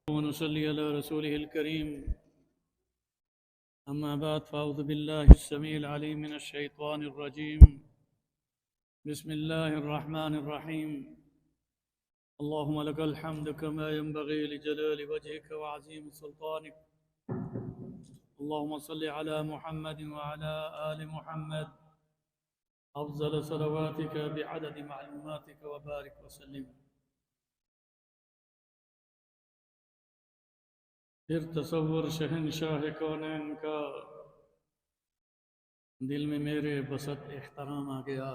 ونصلي على رسوله الكريم. أما بعد فأعوذ بالله السميع العليم من الشيطان الرجيم. بسم الله الرحمن الرحيم. اللهم لك الحمد كما ينبغي لجلال وجهك وعظيم سلطانك. اللهم صل على محمد وعلى آل محمد أفضل صلواتك بعدد معلوماتك وبارك وسلم. پھر تصور شہنشاہ کونین کا دل میں میرے بسط احترام آ گیا.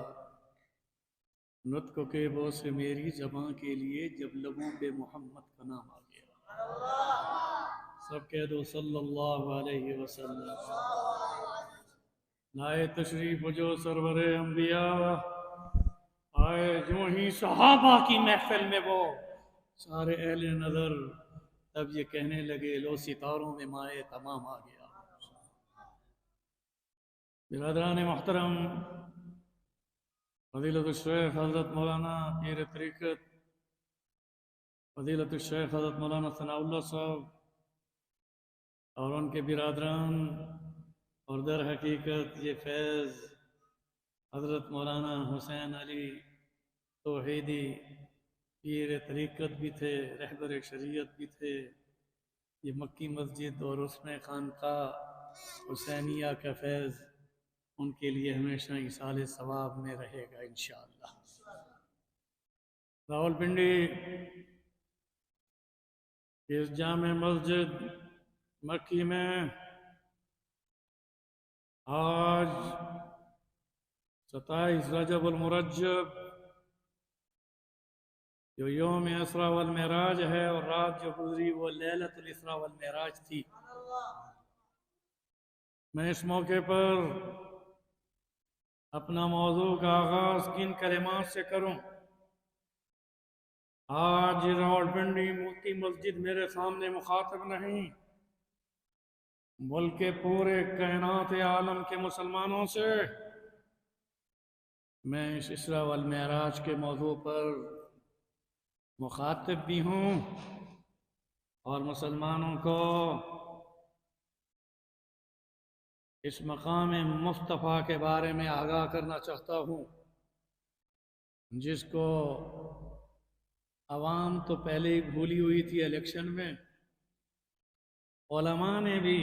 نطق کے بو سے میری زباں کے لیے جب لبوں پہ محمد کا نام آ گیا. سب کہہ دو صلی اللہ علیہ وسلم. لائے تشریف جو سرور انبیاء، آئے جو ہی صحابہ کی محفل میں وہ سارے اہل نظر، تب یہ کہنے لگے لو ستاروں میں مائے تمام آ گیا. برادران محترم، فضیلت الشیخ حضرت مولانا پیر طریقت فضیلت الشیخ حضرت مولانا ثناء اللہ صاحب اور ان کے برادران، اور در حقیقت یہ فیض حضرت مولانا حسین علی توحیدی پیر طریقت بھی تھے، رہبر شریعت بھی تھے. یہ مکی مسجد اور اس میں خانقاہ حسینیہ کا فیض ان کے لیے ہمیشہ ایصال ثواب میں رہے گا انشاءاللہ. راولپنڈی اس جامع مسجد مکی میں آج 27 رجب المرجب جو یوم اسراء والمعراج ہے، اور رات جو گزری وہ لیلۃ الاسراء والمعراج تھی. میں اس موقع پر اپنا موضوع کا آغاز کن کلمات سے کروں؟ آج راولپنڈی مکی مسجد میرے سامنے مخاطب نہیں، بلکہ پورے کائنات عالم کے مسلمانوں سے میں اس اسراء والمعراج کے موضوع پر مخاطب بھی ہوں، اور مسلمانوں کو اس مقام مصطفیٰ کے بارے میں آگاہ کرنا چاہتا ہوں، جس کو عوام تو پہلے ہی بھولی ہوئی تھی الیکشن میں. علماء نے بھی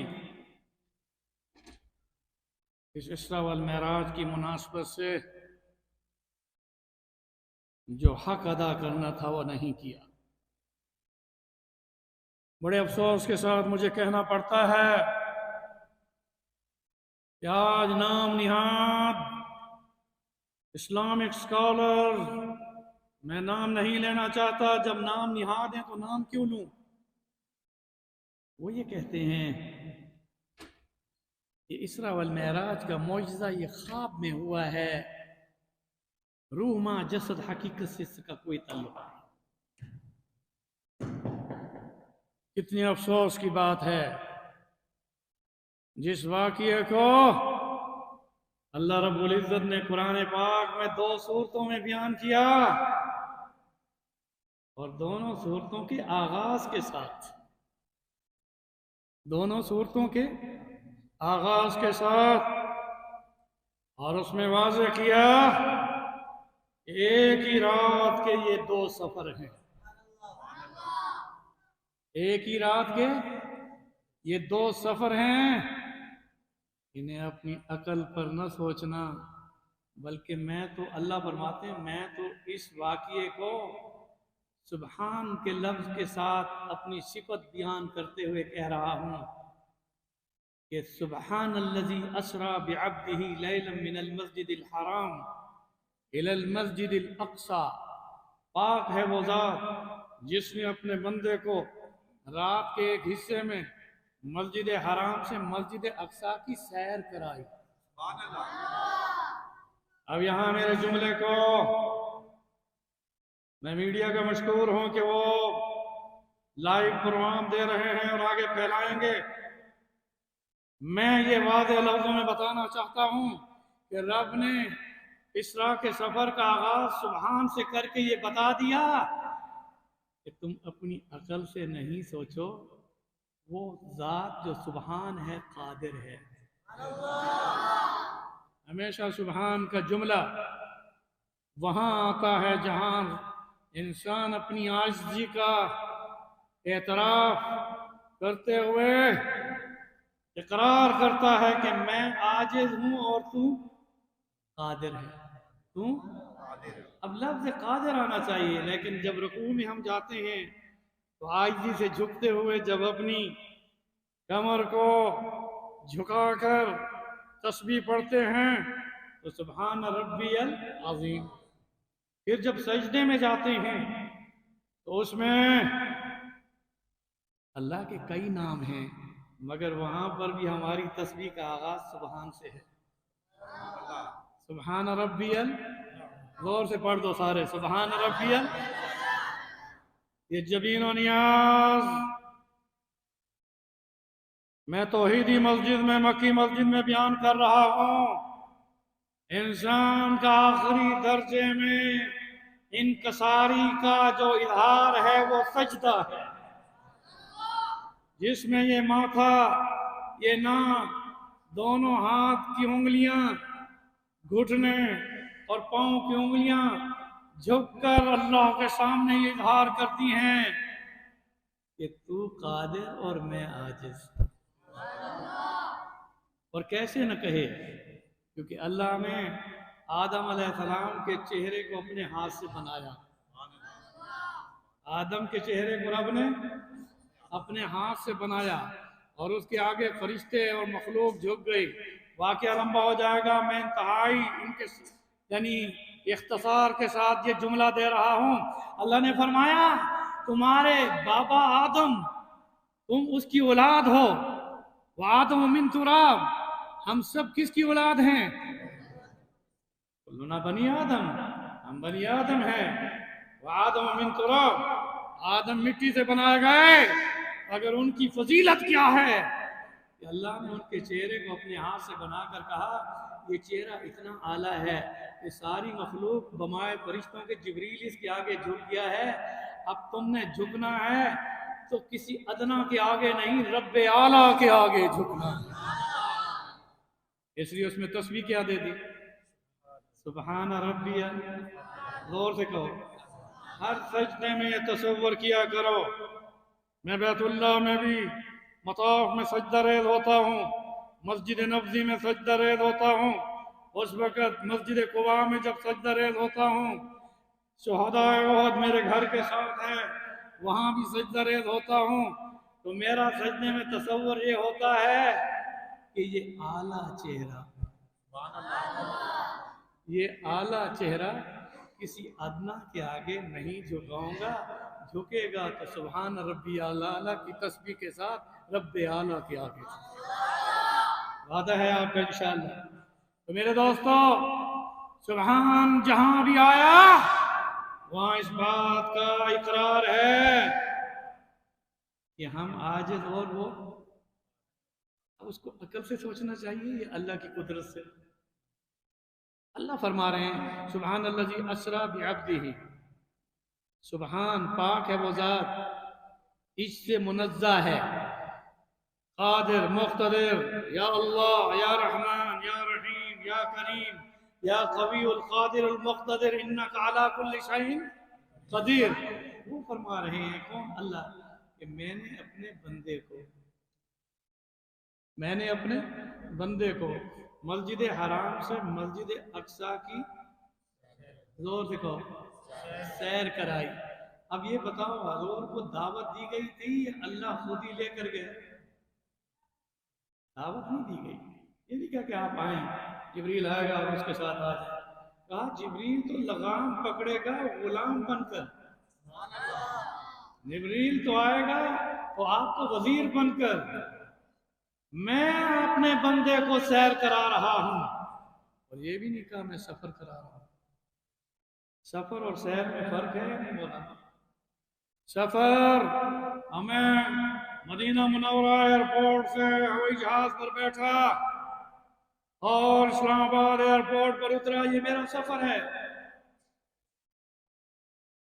اس اسراء والمعراج کی مناسبت سے جو حق ادا کرنا تھا وہ نہیں کیا. بڑے افسوس کے ساتھ مجھے کہنا پڑتا ہے کہ آج نام نہاد اسلامک اسکالر، میں نام نہیں لینا چاہتا، جب نام نہاد ہیں تو نام کیوں لوں؟ وہ یہ کہتے ہیں کہ اسراء والمعراج کا معجزہ یہ خواب میں ہوا ہے، روح ماں جسد حقیقت سے اس کا کوئی تعلق نہیں. کتنی افسوس کی بات ہے، جس واقعے کو اللہ رب العزت نے قرآن پاک میں 2 صورتوں میں بیان کیا، اور دونوں صورتوں کے آغاز کے ساتھ اور اس میں واضح کیا کہ ایک ہی رات کے یہ 2 سفر ہیں. ایک ہی رات کے یہ 2 سفر ہیں. انہیں اپنی عقل پر نہ سوچنا، بلکہ میں تو اللہ فرماتے ہیں میں تو اس واقعے کو سبحان کے لفظ کے ساتھ اپنی صفت بیان کرتے ہوئے کہہ رہا ہوں کہ سبحان الذی اسری بعبدہ لیلا من المسجد الحرام الی المسجد الاقصی. پاک ہے وہ ذات جس نے اپنے بندے کو رات کے ایک حصے میں مسجد حرام سے مسجد اقصی کی سیر کرائی. اب یہاں میرے جملے کو میں میڈیا کا مشکور ہوں کہ وہ لائیو پروگرام دے رہے ہیں اور آگے پھیلائیں گے. میں یہ واضح لفظوں میں بتانا چاہتا ہوں کہ رب نے اسراء کے سفر کا آغاز سبحان سے کر کے یہ بتا دیا کہ تم اپنی عقل سے نہیں سوچو، وہ ذات جو سبحان ہے قادر ہے۔ ہمیشہ سبحان کا جملہ وہاں آتا ہے جہاں انسان اپنی عاجزی کا اعتراف کرتے ہوئے اقرار کرتا ہے کہ میں عاجز ہوں اور تو قادر ہے۔ تو اب لفظ قادر آنا چاہیے، لیکن جب رکوع میں ہم جاتے ہیں تو عاجزی سے جھکتے ہوئے جب اپنی کمر کو جھکا کر تسبیح پڑھتے ہیں تو سبحان ربی العظیم۔ پھر جب سجدے میں جاتے ہیں تو اس میں اللہ کے کئی نام ہیں، مگر وہاں پر بھی ہماری تسبیح کا آغاز سبحان سے ہے۔ سبحان ربی غور سے پڑھ دو سارے، سبحان ربی یہ جبین و نیاز میں توحیدی مسجد میں، مکی مسجد میں بیان کر رہا ہوں۔ انسان کا آخری درجے میں انکساری کا جو اظہار ہے وہ سجدہ ہے، جس میں یہ ماتھا، یہ ناک، دونوں ہاتھ کی انگلیاں، گھٹنے اور پاؤں کی انگلیاں جھک کر اللہ کے سامنے یہ اظہار کرتی ہیں کہ تو قادر اور میں عاجز۔ اور کیسے نہ کہے، کیونکہ اللہ نے آدم علیہ السلام کے چہرے کو اپنے ہاتھ سے بنایا۔ آدم کے چہرے کو رب نے اپنے ہاتھ سے بنایا اور اس کے آگے فرشتے اور مخلوق جھک گئی۔ واقعہ لمبا ہو جائے گا، میں انتہائی یعنی اختصار کے ساتھ یہ جملہ دے رہا ہوں۔ اللہ نے فرمایا تمہارے بابا آدم، تم اس کی اولاد ہو، وآدم من تراب، ہم سب کس کی اولاد ہیں؟ کلنا بنی آدم، ہم بنی آدم ہیں۔ وآدم من تراب، آدم مٹی سے بنائے گئے۔ اگر ان کی فضیلت کیا ہے کہ اللہ نے ان کے چہرے کو اپنے ہاتھ سے بنا کر کہا یہ چہرہ اتنا اعلیٰ ہے کہ ساری مخلوق بمائے فرشتوں کے جبریل اس کے آگے جھک گیا ہے، اب تم نے جھکنا ہے تو کسی ادنا کے آگے نہیں، رب اعلیٰ کے آگے جھکنا ہے۔ اس لیے اس میں تسبیح کیا دے دی؟ سبحان ربی، غور سے کہو۔ ہر سجدے میں یہ تصور کیا کرو، میں بیت اللہ میں بھی مطاف میں سجدہ ریز ہوتا ہوں، مسجد نبوی میں سجدہ ریز ہوتا ہوں، اس وقت مسجد قباء میں جب سجدہ ریز ہوتا ہوں، شہداء احد میرے گھر کے ساتھ ہیں، وہاں بھی سجدہ ریز ہوتا ہوں، تو میرا سجدے میں تصور یہ ہوتا ہے کہ یہ اعلیٰ چہرہ، یہ اعلیٰ چہرہ کسی ادنا کے آگے نہیں جھکاؤں گا، جھکے گا تو سبحان ربی اعلیٰ کی تسبیح کے ساتھ رب اعلیٰ کے آگے۔ وعدہ ہے آپ کا انشاءاللہ۔ تو میرے دوستو، سبحان جہاں بھی آیا وہاں اس بات کا اقرار ہے کہ ہم عاجز اور وہ، اس کو عقل سے سوچنا چاہیے، یہ اللہ کی قدرت سے۔ اللہ فرما رہے ہیں سبحان الذی اسری بعبدہ، سبحان پاک ہے وہ ذات، اس سے منزہ ہے، قادر، مقتدر، یا اللہ، یا رحمان، یا رحیم، یا کریم، یا قوی القادر المقتدر انک علی کل شیء قدیر۔ وہ فرما رہے ہیں کون؟ اللہ، کہ میں نے اپنے بندے کو مسجد حرام سے مسجد اقصی کی، زور سے کہو، سیر کرائی۔ اب یہ بتاؤ حضور کو دعوت دی گئی تھی یا اللہ خود ہی لے کر گئے؟ دعوت نہیں دی گئی، یہ نہیں کہا کہ آپ آئیں، جبریل آئے گا اور اس کے ساتھ آ جائیں۔ کہا جبریل تو لگام پکڑے گا غلام بن کر، جبریل تو آئے گا تو آپ کو وزیر بن کر، میں اپنے بندے کو سیر کرا رہا ہوں۔ اور یہ بھی نہیں کہا میں سفر کرا رہا ہوں۔ سفر اور سیر میں فرق ہے یا نہیں بولا؟ سفر، ہمیں مدینہ منورہ ایئرپورٹ سے ہوائی جہاز پر بیٹھا اور اسلام آباد ایئرپورٹ پر اترا، یہ میرا سفر ہے۔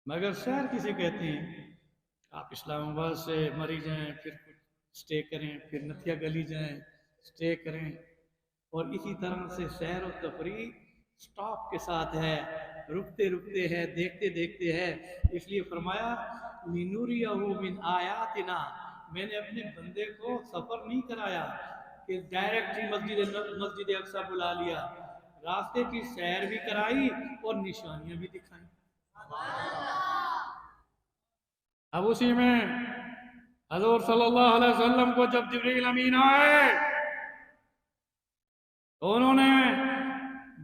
مگر سیر کسے کہتے ہیں؟ آپ اسلام آباد سے مری جائیں، پھر کچھ اسٹے کریں، پھر نتھیا گلی جائیں، اسٹے کریں، اور اسی طرح سے سیر و تفریح سٹاپ کے ساتھ ہے، رکتے رکتے ہے، دیکھتے دیکھتے ہے۔ اس لیے فرمایا لِنُرِيَهُ مِنْ آیاتنا، میں نے اپنے بندے کو سفر نہیں کرایا کہ ڈائریکٹ ہی مسجد اقصی بلا لیا، راستے کی سیر بھی کرائی اور نشانیاں بھی دکھائیں۔ اب اسی میں حضور صلی اللہ علیہ وسلم کو جب جبریل امین آئے تو انہوں نے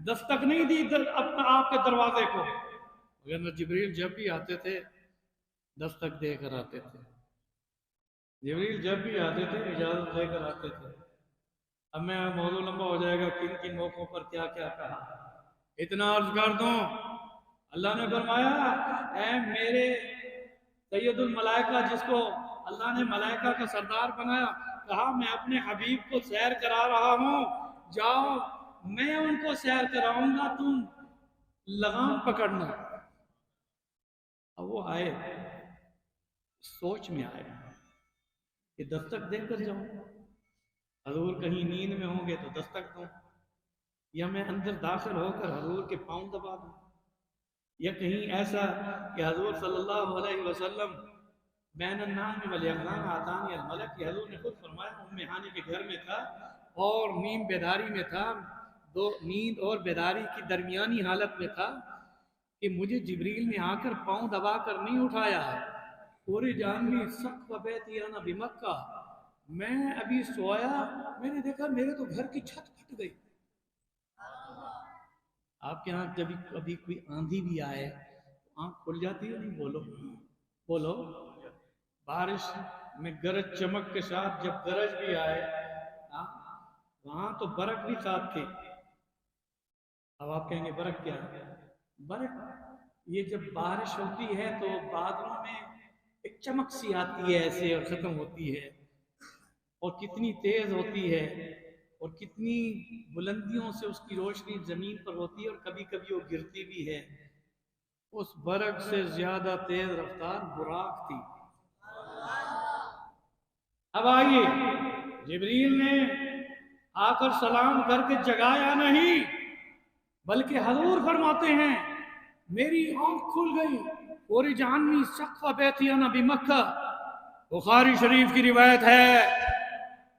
دستک نہیں دی اپنا آپ کے دروازے کو، مگر جبریل جب بھی آتے تھے دستک دے کر آتے تھے، جبریل جب بھی آتے تھے اجازت دے کر آتے تھے۔ اب میں موضوع لمبا ہو جائے گا، کن کن موقعوں پر کیا کیا کہا، اتنا عرض کر دوں، اللہ نے فرمایا اے میرے سید الملائکہ، جس کو اللہ نے ملائکہ کا سردار بنایا، کہا میں اپنے حبیب کو سیر کرا رہا ہوں، جاؤ میں ان کو سیر کراؤں گا، تم لگام پکڑنا۔ اب وہ آئے، سوچ میں آئے کہ دستک دے کر جاؤں، حضور کہیں نیند میں ہوں گے تو دستک دوں، یا میں اندر داخل ہو کر حضور کے پاؤں دبا دوں، یا کہیں ایسا کہ حضور صلی اللہ علیہ وسلم بین النام والیقظان آتانی الملک، کہ حضور نے خود فرمایا ام ہانی کے گھر میں تھا اور نیم بیداری میں تھا، دو نیند اور بیداری کی درمیانی حالت میں تھا، کہ مجھے جبریل نے آ کر پاؤں دبا کر نہیں اٹھایا، پوری جانوی سقف بیتی انا بمکہ، میں ابھی سویا، میں نے دیکھا میرے تو گھر کی چھت پھٹ گئی۔ آپ کے ہاں جب کبھی کوئی آندھی بھی آئے تو آنکھ کھل جاتی ہے نہیں؟ بولو بولو۔ بارش میں گرج چمک کے ساتھ جب گرج بھی آئے، وہاں تو برق بھی ساتھ تھی۔ اب آپ کہیں گے برق کیا ہے؟ برق یہ جب بارش ہوتی ہے تو بادلوں میں ایک چمک سی آتی ہے ایسے اور ختم ہوتی ہے، اور کتنی تیز ہوتی ہے اور کتنی بلندیوں سے اس کی روشنی زمین پر ہوتی ہے، اور کبھی کبھی وہ گرتی بھی ہے۔ اس برق سے زیادہ تیز رفتار براق تھی۔ اب آئیے، جبریل نے آ کر سلام کر کے جگایا نہیں، بلکہ حضور فرماتے ہیں میری آنکھ کھل گئی، پوری جہنمی سقف بیتی انا بمکہ، بخاری شریف کی روایت ہے۔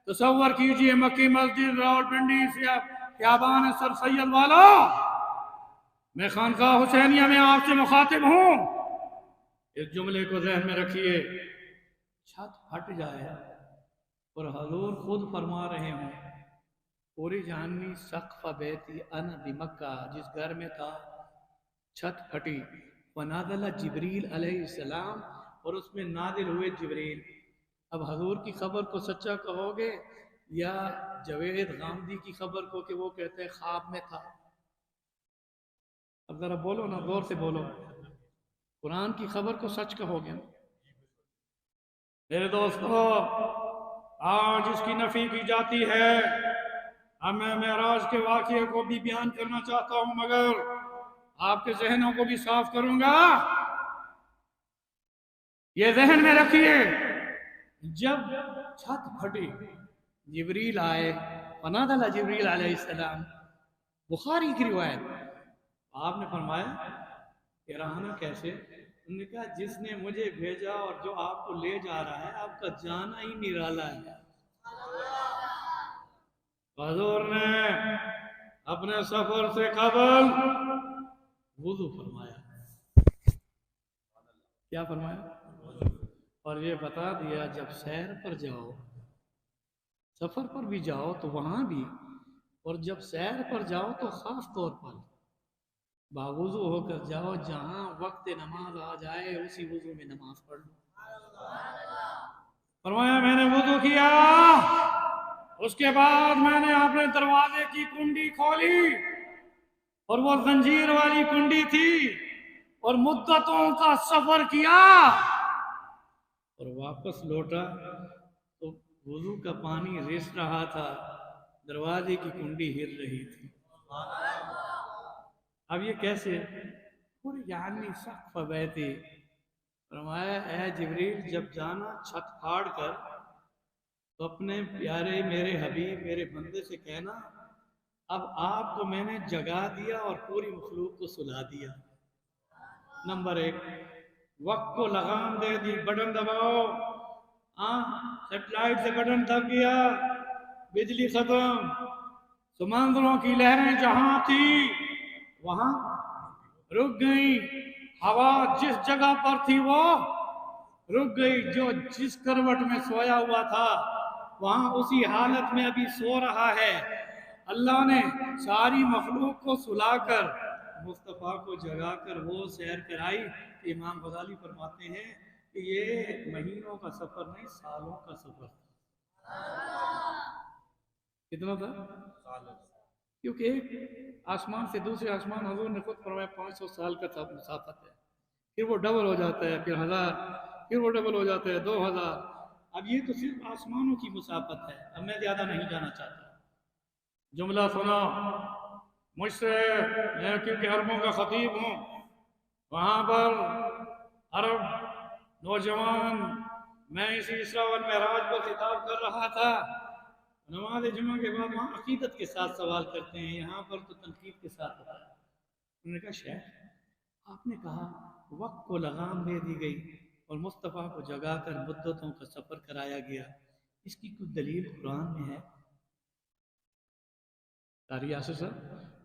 تصور کیجئے مکی مسجد راولپنڈی خیابان سر سید والا، میں خانقاہ حسینیہ میں آپ سے مخاطب ہوں، اس جملے کو ذہن میں رکھیے، چھت پھٹ جائے اور حضور خود فرما رہے ہوں پوری جہنمی سقف بیتی انا بمکہ، جس گھر میں تھا چھت پھٹی، فنازل جبریل علیہ السلام، اور اس میں نازل ہوئے جبریل۔ اب حضور کی خبر کو سچا کہو گے یا جوید غامدی کی خبر کو کہ وہ کہتے ہیں خواب میں تھا؟ اب ذرا بولو نا، زور سے بولو، قرآن کی خبر کو سچ کہو گے؟ میرے دوستو، آج اس کی نفی کی جاتی ہے، اب میں معراج کے واقعے کو بھی بیان کرنا چاہتا ہوں، مگر آپ کے ذہنوں کو بھی صاف کروں گا۔ یہ ذہن میں رکھیے، جب چھت پھٹی جبریل آئے، فنازل جبریل علیہ السلام، بخاری کی روایت، آپ نے فرمایا کہ رہنا کیسے؟ انہوں نے کہا جس نے مجھے بھیجا اور جو آپ کو لے جا رہا ہے، آپ کا جانا ہی نرالا ہے۔ حضور نے اپنے سفر سے قبل وضو فرمایا، کیا فرمایا؟ اور یہ بتا دیا جب سیر پر جاؤ، سفر پر بھی جاؤ تو وہاں بھی، اور جب سیر پر جاؤ تو خاص طور پر باوضو ہو کر جاؤ، جہاں وقت نماز آ جائے اسی وضو میں نماز پڑھ لو۔ فرمایا میں نے وضو کیا، اس کے بعد میں نے اپنے دروازے کی کنڈی کھولی، اور وہ زنجیر والی کنڈی تھی، اور مدتوں کا سفر کیا، اور واپس لوٹا تو وضو کا پانی رس رہا تھا، دروازے کی کنڈی ہل رہی تھی۔ اب یہ کیسے؟ پوری جہنمی سقف بیتی فرمایا اے جبریل جب جانا چھت پھاڑ کر تو اپنے پیارے میرے حبیب میرے بندے سے کہنا اب آپ کو میں نے جگا دیا اور پوری مخلوق کو سلا دیا۔ نمبر 1، وقت کو لگام دے دی، بٹن دباؤ، سیٹلائٹ سے بٹن دب گیا، بجلی ختم، سمندروں کی لہریں جہاں تھی وہاں رک گئی، ہوا جس جگہ پر تھی وہ رک گئی، جو جس کروٹ میں سویا ہوا تھا وہاں اسی حالت میں ابھی سو رہا ہے۔ اللہ نے ساری مخلوق کو سلا کر مصطفیٰ کو جگا کر وہ سیر کرائی کہ امام غزالی فرماتے ہیں کہ یہ مہینوں کا سفر نہیں، سالوں کا سفر تھا۔ کتنا تھا؟ کیونکہ ایک آسمان سے دوسرے آسمان حضور نے خود فرمایا 500 سال کا مسافت ہے، پھر وہ ڈبل ہو جاتا ہے، پھر 1000، پھر وہ ڈبل ہو جاتا ہے 2000۔ اب یہ تو صرف آسمانوں کی مسافت ہے، اب میں زیادہ نہیں جانا چاہتا۔ جملہ سنا مجھ سے، میں کیونکہ عربوں کا خطیب ہوں، وہاں پر عرب نوجوان، میں اسی اسراء والمعراج پر خطاب کر رہا تھا، نماز جمعہ کے بعد وہاں عقیدت کے ساتھ سوال کرتے ہیں، یہاں پر تو تنقید کے ساتھ ہوتا ہے۔ انہوں نے کہا شیخ آپ نے کہا وقت کو لگام دے دی گئی اور مصطفیٰ کو جگا کر مدتوں کا سفر کرایا گیا، اس کی کوئی دلیل قرآن میں ہے؟ قاری یاسر صاحب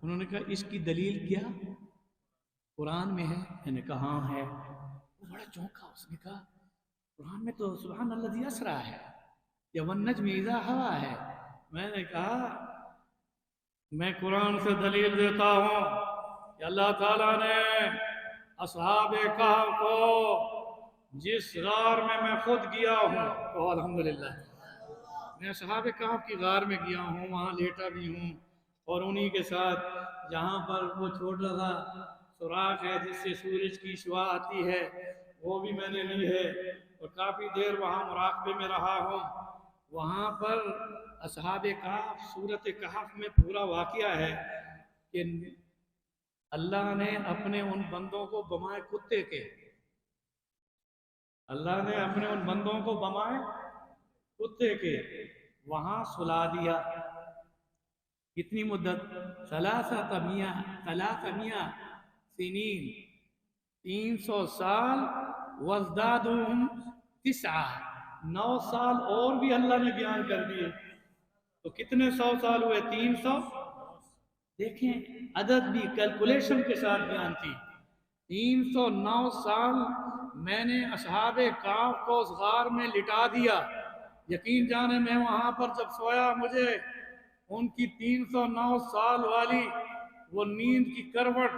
انہوں نے کہا اس کی دلیل کیا قرآن میں ہے؟ میں نے کہا ہاں ہے۔ وہ بڑا چونکا، اس نے کہا قرآن میں تو سبحان الذی اسریٰ ہے یا والنجم اذا ہوا ہے۔ میں نے کہا میں قرآن سے دلیل دیتا ہوں کہ اللہ تعالیٰ نے اصحاب کہف کو جس غار میں خود گیا ہوں، تو الحمدللہ میں اصحاب کہف کی غار میں گیا ہوں، وہاں لیٹا بھی ہوں، اور انہی کے ساتھ جہاں پر وہ چھوٹا سا سوراخ ہے جس سے سورج کی شعاع آتی ہے وہ بھی میں نے لی ہے، اور کافی دیر وہاں مراقبے میں رہا ہوں۔ وہاں پر اصحاب کہف سورۃ کہف میں پورا واقعہ ہے کہ اللہ نے اپنے ان بندوں کو بمائے کتے کے، اللہ نے اپنے ان بندوں کو بمائے کتے کے وہاں سلا دیا۔ کتنی مدت؟ 300 سنین، 300 سال، وازدادہم 9، 9 سال اور بھی اللہ نے بیان کر دیے، تو کتنے 100 سال ہوئے؟ 300۔ دیکھیں عدد بھی کیلکولیشن کے ساتھ بیان تھی۔ 309 سال میں نے اصحاب کہف کو اس غار میں لٹا دیا، یقین جانے میں وہاں پر جب سویا مجھے ان کی 309 سال والی وہ نیند کی کروٹ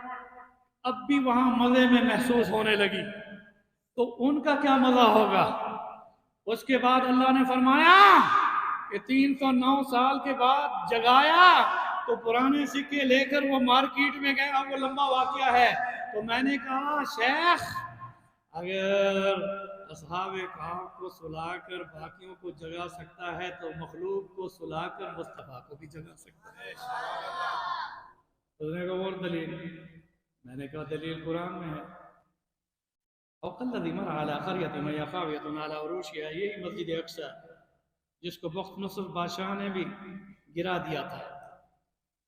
اب بھی وہاں مزے میں محسوس ہونے لگی، تو ان کا کیا مزہ ہوگا؟ اس کے بعد اللہ نے فرمایا کہ 309 سال کے بعد جگایا تو پرانے سکے لے کر وہ مارکیٹ میں گیا، وہ لمبا واقعہ ہے۔ تو میں نے کہا شیخ اگر اصحاب کہف کو سلا کر باقیوں کو جگا سکتا ہے تو مخلوق کو سلا کر مصطفیٰ کو بھی جگا سکتا ہے۔ اس نے کہا اور دلیل؟ میں نے کہا دلیل قرآن میں ہے، وَقَالَّذِي مَرَ عَلَىٰ قَرْيَةٍ وَهِيَ خَاوِيَةٌ عَلَىٰ عُرُوشِهَا، یہی مسجد اقصی جس کو بخت نصر بادشاہ نے بھی گرا دیا تھا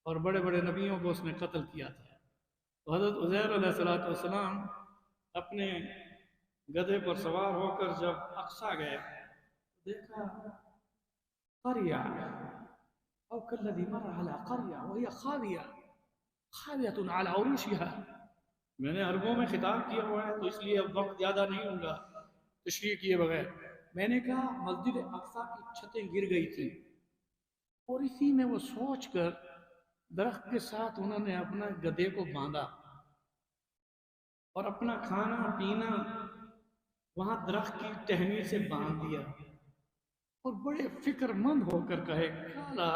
اور بڑے بڑے نبیوں کو اس نے قتل کیا تھا۔ تو حضرت عزیر علیہ السلام اپنے گدھے پر سوار ہو کر جب اقصی گئے دیکھا قریہ او کالذی مر علی قریہ وہی خاویۃ علی عروشها۔ میں نے عربوں میں خطاب کیا ہوا ہے تو اس لیے اب وقت زیادہ نہیں ہوں گا تشریح کیے بغیر۔ میں نے کہا مسجد اقصی کی چھتیں گر گئی تھیں، اور اسی میں وہ سوچ کر درخت کے ساتھ انہوں نے اپنا گدھے کو باندھا اور اپنا کھانا پینا وہاں درخت کی ٹہنی سے باندھ دیا، اور بڑے فکر مند ہو کر کہے قالا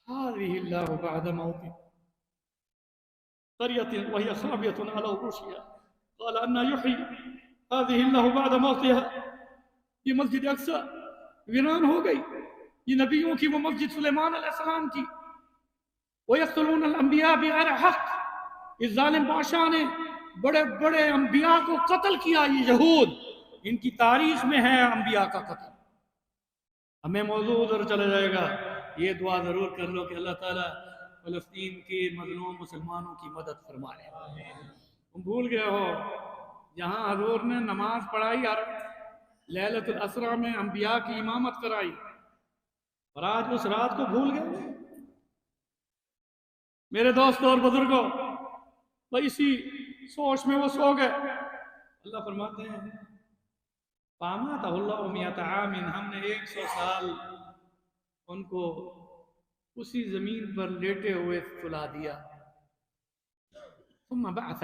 هذه اللہ بعد موتی قریة وهي خاویۃ علی عروشها قال ان یحیی هذه اللہ بعد موتها۔ یہ مسجد اقصی ویران ہو گئی، یہ نبیوں کی وہ مسجد سلیمان علیہ السلام کی۔ وَيَقْتُلُونَ الْأَنْبِيَاءَ بِغَيْرِ حَقٍّ، اس ظالم بادشاہ نے بڑے بڑے انبیاء کو قتل کیا یہ یہود، ان کی تاریخ میں ہے انبیاء کا قتل۔ ہمیں موضوع ادھر چلا جائے گا، یہ دعا ضرور کر لو کہ اللہ تعالیٰ فلسطین کے مظلوم مسلمانوں کی مدد فرمائے۔ تم بھول گئے ہو جہاں حضور نے نماز پڑھائی اور لیلۃ الاسریٰ میں انبیاء کی امامت کرائی، اور آج اس رات کو بھول گئے۔ میرے دوستوں اور بزرگوں، وہ اسی سوچ میں وہ سو گئے۔ اللہ فرماتے ہیں فَأَمَاتَهُ اللَّهُ مِئَةَ عَامٍ، ہم نے 100 سال ان کو اسی زمین پر لیٹے ہوئے سلا دیا۔ ثم بعث،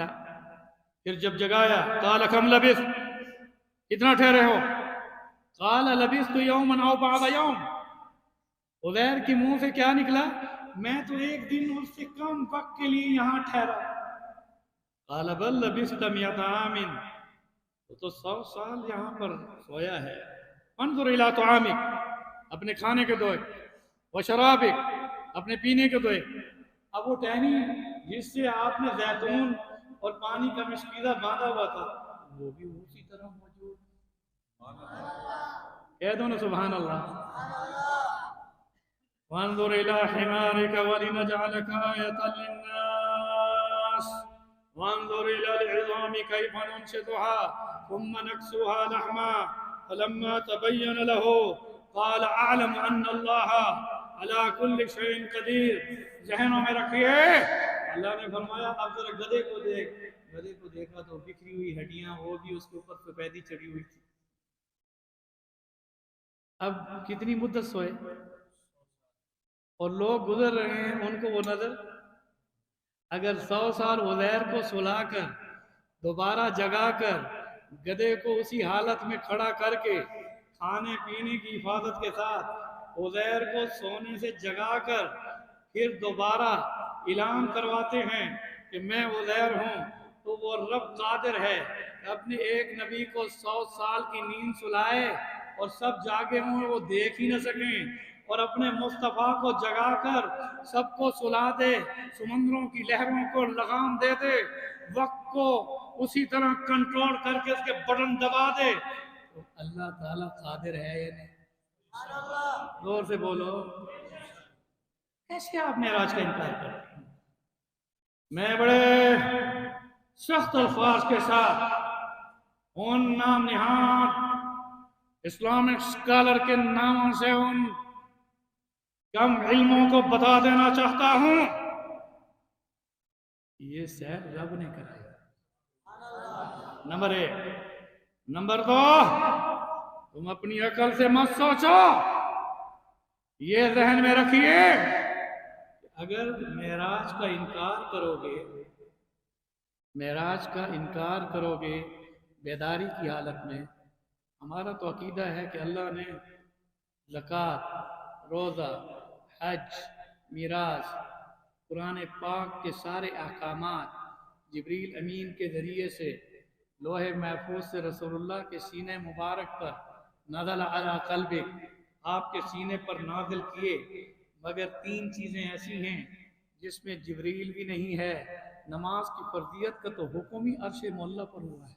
پھر جب جگایا، قال كم لبثت، کتنا ٹھہرے ہو؟ قال لبثت يوما او بعض يوم، عزیر کے منہ سے کیا نکلا؟ میں تو ایک دن اس سے کم وقت کے لیے یہاں ٹھہرا۔ قال بل لبثت 100 عام، تو 100 سال یہاں پر سویا ہے۔ انظر الى طعامک، اپنے کھانے کے دوئے، وشرابک، اپنے پینے کے دوئے۔ اب وہ ٹہنی جس سے آپ نے زیتون اور پانی کا مشکیزہ باندھا ہوا تھا، وہ بھی اسی طرح موجود۔ کہہ دو نا سبحان اللہ۔ وانظر الى حمارك ولنجعلك آية للناس وانظر الى العظام كيف ننشزها ثم نكسوها لحما فلما تبين له قال اعلم ان الله على كل شيء قدير۔ ذہنوں میں رکھیے، اللہ نے فرمایا اب ذرا گدھے کو دیکھ۔ گدھے کو دیکھا تو بکھری ہوئی ہڈیاں، وہ بھی اس کے اوپر سفیدی چڑھی ہوئی تھی۔ اب کتنی مدت سوئے، اور لوگ گزر رہے ہیں ان کو وہ نظر۔ اگر 100 سال عزیر کو سلا کر دوبارہ جگا کر گدھے کو اسی حالت میں کھڑا کر کے کھانے پینے کی حفاظت کے ساتھ عزیر کو سونے سے جگا کر پھر دوبارہ اعلان کرواتے ہیں کہ میں عزیر ہوں، تو وہ رب قادر ہے کہ اپنے ایک نبی کو 100 سال کی نیند سلائے اور سب جاگے ہوں وہ دیکھ ہی نہ سکیں، اور اپنے مصطفیٰ کو جگا کر سب کو سلا دے، سمندروں کی لہروں کو لگام دے دے، وقت کو اسی طرح کنٹرول کر کے اس کے بٹن دبا دے، تو اللہ تعالیٰ قادر ہے یا نہیں؟ زور سے بولو، کیسے آپ معراج کا انکار کرتے ہیں؟ میں بڑے سخت الفاظ کے ساتھ ان نام نہاد اسلامک اسکالر کے ناموں سے ان کم علموں کو بتا دینا چاہتا ہوں، یہ سیر رب نے کرایا۔ نمبر 1۔ نمبر 2، تم اپنی عقل سے مت سوچو، یہ ذہن میں رکھیے کہ اگر معراج کا انکار کرو گے، معراج کا انکار کرو گے بیداری کی حالت میں، ہمارا تو عقیدہ ہے کہ اللہ نے زکوٰۃ، روزہ، حج، میراث، قرآن پاک کے سارے احکامات جبریل امین کے ذریعے سے لوح محفوظ سے رسول اللہ کے سینے مبارک پر نزل علی قلبک، آپ کے سینے پر نازل کیے، مگر 3 چیزیں ایسی ہیں جس میں جبریل بھی نہیں ہے۔ نماز کی فرضیت کا تو حکم ہی عرش معلیٰ پر ہوا ہے،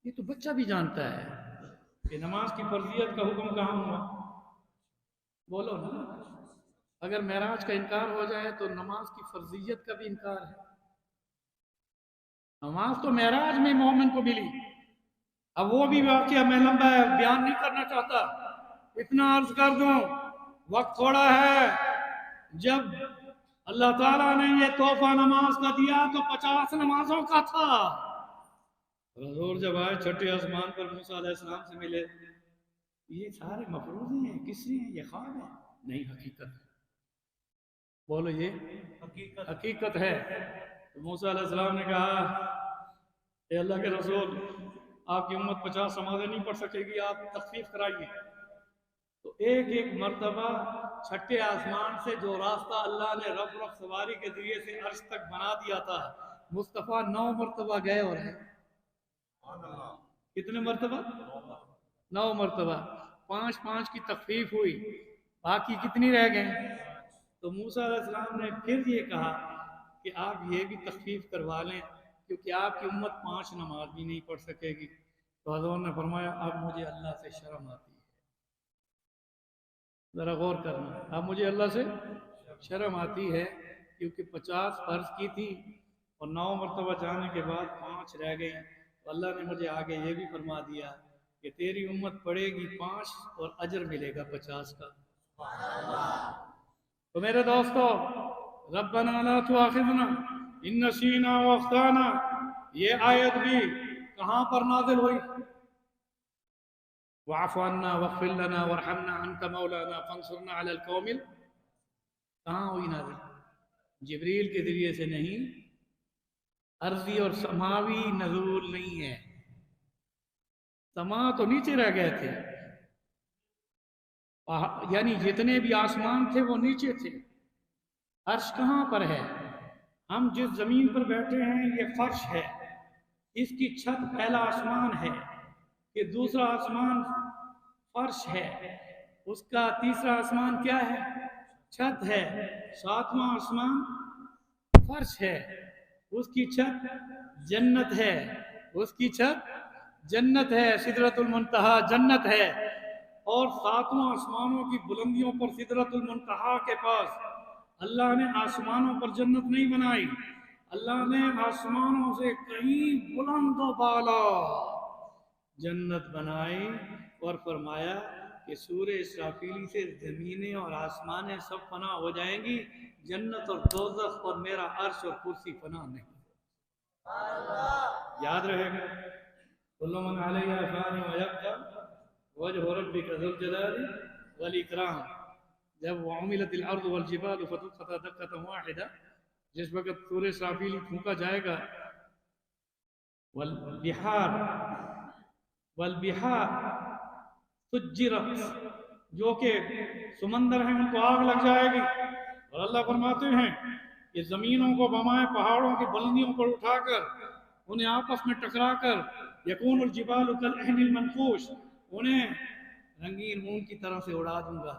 یہ تو بچہ بھی جانتا ہے کہ نماز کی فرضیت کا حکم کہاں ہوا؟ بولو نا، اگر معراج کا انکار ہو جائے تو نماز کی فرضیت کا بھی انکار ہے۔ نماز تو معراج میں مومن کو ملی۔ اب وہ بھی واقعہ میں لمبا بیان نہیں کرنا چاہتا، اتنا عرض کر دوں، وقت تھوڑا ہے۔ جب اللہ تعالیٰ نے یہ تحفہ نماز کا دیا تو 50 نمازوں کا تھا۔ حضور جب آئے چھٹے آسمان پر موسیٰ علیہ السلام سے ملے، یہ سارے مفروض ہیں، کس سے ہیں؟ یہ خواب ہے؟ نہیں، حقیقت ہے۔ بولو، یہ حقیقت ہے۔ تو موسیٰ علیہ السلام نے کہا، اے اللہ کے رسول، آپ کی امت 50 نمازیں نہیں پڑھ سکے گی، آپ تخفیف کرائیے۔ تو ایک مرتبہ چھٹے آسمان سے جو راستہ اللہ نے رف سواری کے ذریعے سے عرش تک بنا دیا تھا، مصطفیٰ 9 مرتبہ گئے اور ہیں۔ کتنے مرتبہ؟ 9 مرتبہ، 5 کی تخفیف ہوئی، باقی کتنی رہ گئیں؟ تو موسیٰ علیہ السلام نے پھر یہ کہا کہ آپ یہ بھی تخفیف کروا لیں کیونکہ آپ کی امت 5 نماز بھی نہیں پڑھ سکے گی۔ تو حضور نے فرمایا اب مجھے اللہ سے شرم آتی ہے، ذرا غور کرنا، اب مجھے اللہ سے شرم آتی ہے کیونکہ 50 فرض کی تھی اور 9 مرتبہ جانے کے بعد 5 رہ گئی، تو اللہ نے مجھے آگے یہ بھی فرما دیا کہ تیری امت پڑھے گی 5 اور اجر ملے گا 50 کا۔ تو میرے دوستو، ربنا لا تؤاخذنا ان نسینا واخطانا، یہ آیت بھی کہاں پر نازل ہوئی؟ واعف عنا واغفر لنا وارحمنا انت مولانا فانصرنا علی القوم، کہاں ہوئی نازل؟ جبریل کے ذریعے سے نہیں، عرضی اور سماوی نزول نہیں ہے۔ سما تو نیچے رہ گئے تھے، یعنی جتنے بھی آسمان تھے وہ نیچے تھے، عرش کہاں پر ہے؟ ہم جس زمین پر بیٹھے ہیں یہ فرش ہے، اس کی چھت پہلا آسمان ہے، کہ دوسرا آسمان فرش ہے، اس کا تیسرا آسمان کیا ہے؟ چھت ہے، 7واں آسمان فرش ہے، اس کی چھت جنت ہے، اس کی چھت جنت ہے، سدرۃ المنتہا جنت ہے، اور 7واں آسمانوں کی بلندیوں پر سدرۃ المنتہا کے پاس اللہ نے آسمانوں پر جنت نہیں بنائی، اللہ نے آسمانوں سے کہیں بلند و بالا جنت بنائی، اور فرمایا کہ سورہ اسرافیلی سے زمینیں اور آسمانیں سب فنا ہو جائیں گی، جنت اور دوزخ اور میرا عرش اور کرسی فنا نہیں۔ یاد رہے گا، کل من علیہا فان ویبقى وجہ ربک ذو الجلال والاکرام، جب وعملت الارض والجبال فدکتا دکتا واحدہ، جس وقت سورہ اسرافیل پھونکا جائے گا، والبحار سجرت، جو کہ سمندر ہیں ان کو آگ لگ جائے گی، اور اللہ فرماتے ہیں کہ زمینوں کو بمائے پہاڑوں کی بلندیوں پر اٹھا کر انہیں آپس میں ٹکرا کر یکون الجبال کالعہن المنفوش، انہیں رنگین اون کی طرح سے اڑا دوں گا۔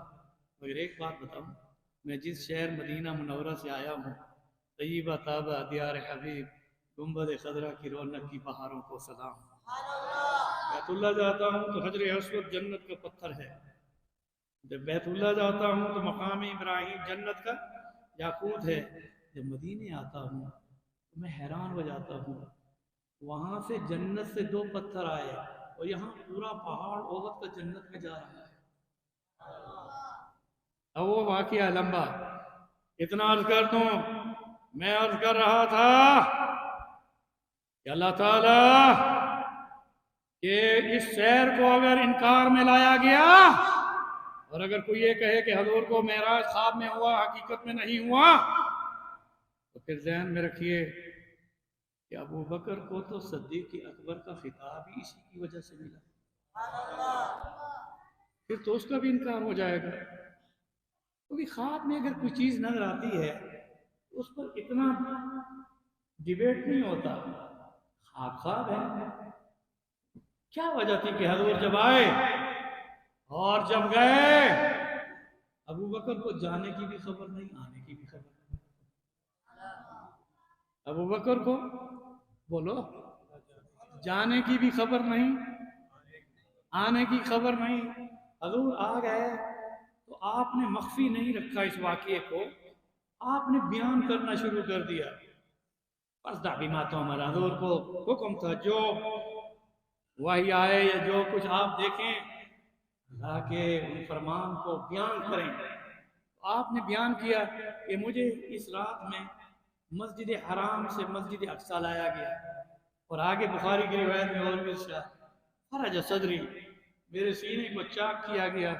مگر ایک بات بتاؤں، میں جس شہر مدینہ منورہ سے آیا ہوں، طیبہ طابہ دیار حبیب، گنبد خضرا کی رونق کی بہاروں کو سلام، بیت اللہ جاتا ہوں تو حجر اسود جنت کا پتھر ہے، جب بیت اللہ جاتا ہوں تو مقام ابراہیم جنت کا یاقوت ہے، جب مدینے آتا ہوں تو میں حیران ہو جاتا ہوں، وہاں سے جنت سے 2 پتھر آئے اور یہاں پورا پہاڑ احد کا جنت میں جا رہا ہے۔ اب وہ واقعہ لمبا، اتنا عرض کر دوں، میں عرض کر رہا تھا کہ اللہ تعالیٰ کہ اس شہر کو اگر انکار میں لایا گیا، اور اگر کوئی یہ کہے کہ حضور کو معراج خواب میں ہوا حقیقت میں نہیں ہوا، تو پھر ذہن میں رکھیے کہ ابو بکر کو تو صدیق اکبر کا خطاب ہی اسی کی وجہ سے ملا، پھر تو اس کا بھی انکار ہو جائے گا، کیونکہ خواب میں اگر کوئی چیز نظر آتی ہے اس پر اتنا ڈیبیٹ نہیں ہوتا، خواب خواب ہے۔ کیا وجہ تھی کہ حضور جب آئے اور جب گئے، ابو بکر کو جانے کی بھی خبر نہیں، آنے کی بھی خبر نہیں، ابو بکر کو بولو جانے کی بھی خبر نہیں، آنے کی خبر نہیں۔ حضور آ گئے تو آپ نے مخفی نہیں رکھا اس واقعے کو، آپ نے بیان کرنا شروع کر دیا۔ فَاصْدَعْ بِمَا تُؤْمَرُ، حضور کو حکم تھا جو وحی آئے یا جو کچھ آپ دیکھیں اللہ کے ان فرمان کو بیان کریں۔ آپ نے بیان کیا کہ مجھے اس رات میں مسجد حرام سے مسجد اقصی لایا گیا، اور آگے بخاری کی روایت میں اور بھی ارشاد، فرج صدری، میرے سینے کو چاک کیا گیا،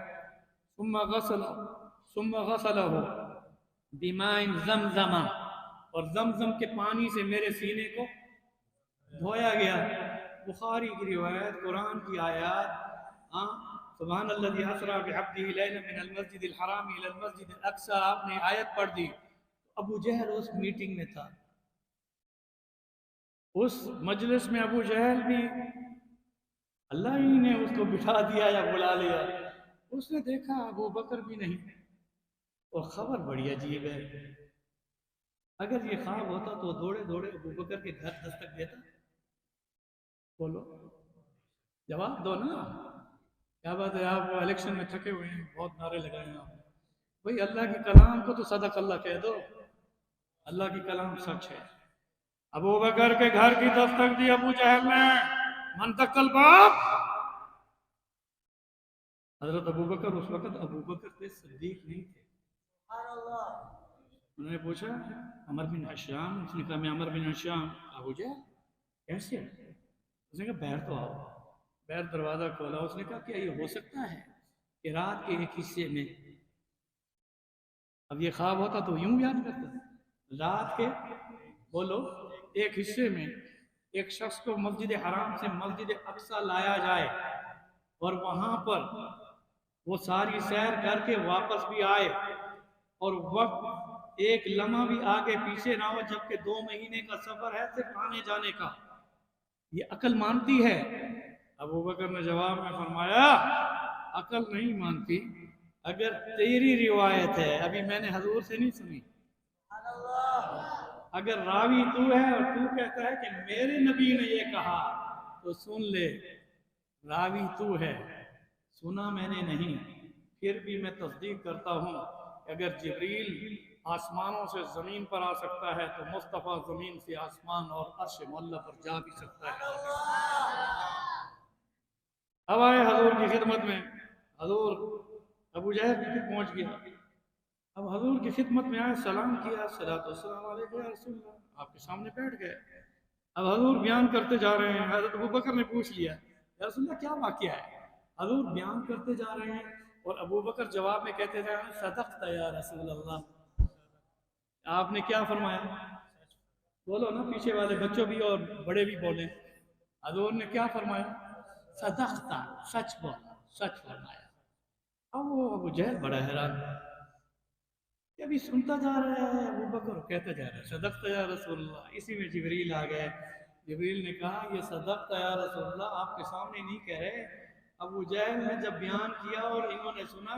ثم غسلہ بماء زمزم، اور زمزم کے پانی سے میرے سینے کو دھویا گیا۔ بخاری کی روایت، قرآن کی آیات، سبحان الذی اسری بعبدہ لیلا من المسجد الحرام الی المسجد الاقصی، آپ نے آیت پڑھ دی۔ ابو جہل اس میٹنگ میں تھا، اس مجلس میں ابو جہل بھی، اللہ ہی نے اس کو بٹھا دیا یا بلا لیا، اس نے دیکھا ابو بکر بھی نہیں، اور خبر بڑی عجیب ہے، اگر یہ خواب ہوتا تو دوڑے دوڑے ابو بکر کے گھر دستک دیتا؟ بولو، جواب دو نا. کیا بات ہے، آپ الیکشن میں تھکے ہوئے ہیں، بہت نعرے لگائے ہیں آپ. بھئی اللہ کے کلام کو تو صدق اللہ کہہ دو، اللہ کی کلام سچ ہے. ابو بکر کے گھر کی دستک دی ابو جہل نے، منطق الباب. حضرت ابو بکر اس وقت ابو بکر تھے، صدیق نہیں تھے. انہوں نے پوچھا عمر بن حشام، اس نے کہا میں عمر بن حشام. ابو جہل کیسے؟ اس نے کہا باہر تو آؤ. باہر دروازہ کھولا. اس نے کہا کیا یہ ہو سکتا ہے کہ رات کے ایک حصے میں، اب یہ خواب ہوتا تو یوں بیان کرتا، رات کے بولو ایک حصے میں ایک شخص کو مسجد حرام سے مسجد اقصی لایا جائے اور وہاں پر وہ ساری سیر کر کے واپس بھی آئے اور وقت ایک لمحہ بھی آگے پیچھے نہ ہو، جبکہ 2 مہینے کا سفر ہے صرف آنے جانے کا، یہ عقل مانتی ہے؟ ابو بکر نے جواب میں فرمایا عقل نہیں مانتی، اگر تیری روایت ہے، ابھی میں نے حضور سے نہیں سنی، اگر راوی تو ہے اور تو کہتا ہے کہ میرے نبی نے یہ کہا تو سن لے، راوی تو ہے، سنا میں نے نہیں. پھر بھی میں تصدیق کرتا ہوں کہ اگر جبریل آسمانوں سے زمین پر آ سکتا ہے تو مصطفیٰ زمین سے آسمان اور عرش معلی پر جا بھی سکتا ہے. اب آئے حضور کی خدمت میں. حضور ابو جہل بھی پھر پہنچ گیا. اب حضور کی خدمت میں آئے، سلام کیا، الصلوۃ والسلام علیکم یا رسول اللہ، آپ کے سامنے بیٹھ گئے. اب حضور بیان کرتے جا رہے ہیں. حضرت ابو بکر نے پوچھ لیا یا رسول اللہ کیا واقعہ ہے؟ حضور بیان کرتے جا رہے ہیں اور ابو بکر جواب میں کہتے جا رہے ہیں صدقت یا رسول اللہ. آپ نے کیا فرمایا؟ بولو نا، پیچھے والے بچوں بھی اور بڑے بھی بولیں. حضور نے کیا فرمایا؟ صدقت، سچ بولا، سچ فرمایا. اب وہ ابو جہل بڑا حیران، ابھی سنتا جا رہا ہے، ابو بکر کہتا جا رہا ہے صدقت یا رسول اللہ. اسی میں جبریل آ گئے. جبریل نے کہا یہ صدقت یا رسول اللہ آپ کے سامنے نہیں کہہ رہے. ابو جہل نے جب بیان کیا اور انہوں نے سنا،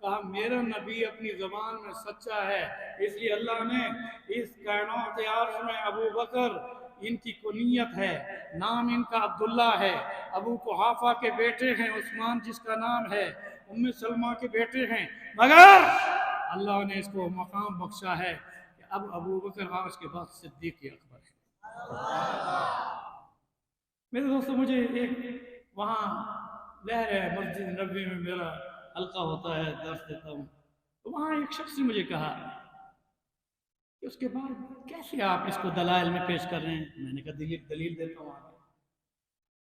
کہا میرا نبی اپنی زبان میں سچا ہے، اس لیے اللہ نے اس کائنات عرش میں ابو بکر ان کی کنیت ہے، نام ان کا عبداللہ ہے، ابو قحافہ کے بیٹے ہیں عثمان جس کا نام ہے، ام سلمہ کے بیٹے ہیں، مگر اللہ نے اس کو مقام بخشا ہے کہ اب ابو بکر آج کے بعد صدیق اکبر ہے. میرے دوستو، مجھے ایک وہاں لہر ہے مسجد نبوی میں میرا حلقہ ہوتا ہے، درس دیتا ہوں، تو وہاں ایک شخص نے مجھے کہا کہ اس کے بعد کیسے آپ اس کو دلائل میں پیش کر رہے ہیں؟ میں نے کہا دلیل دیتا ہوں.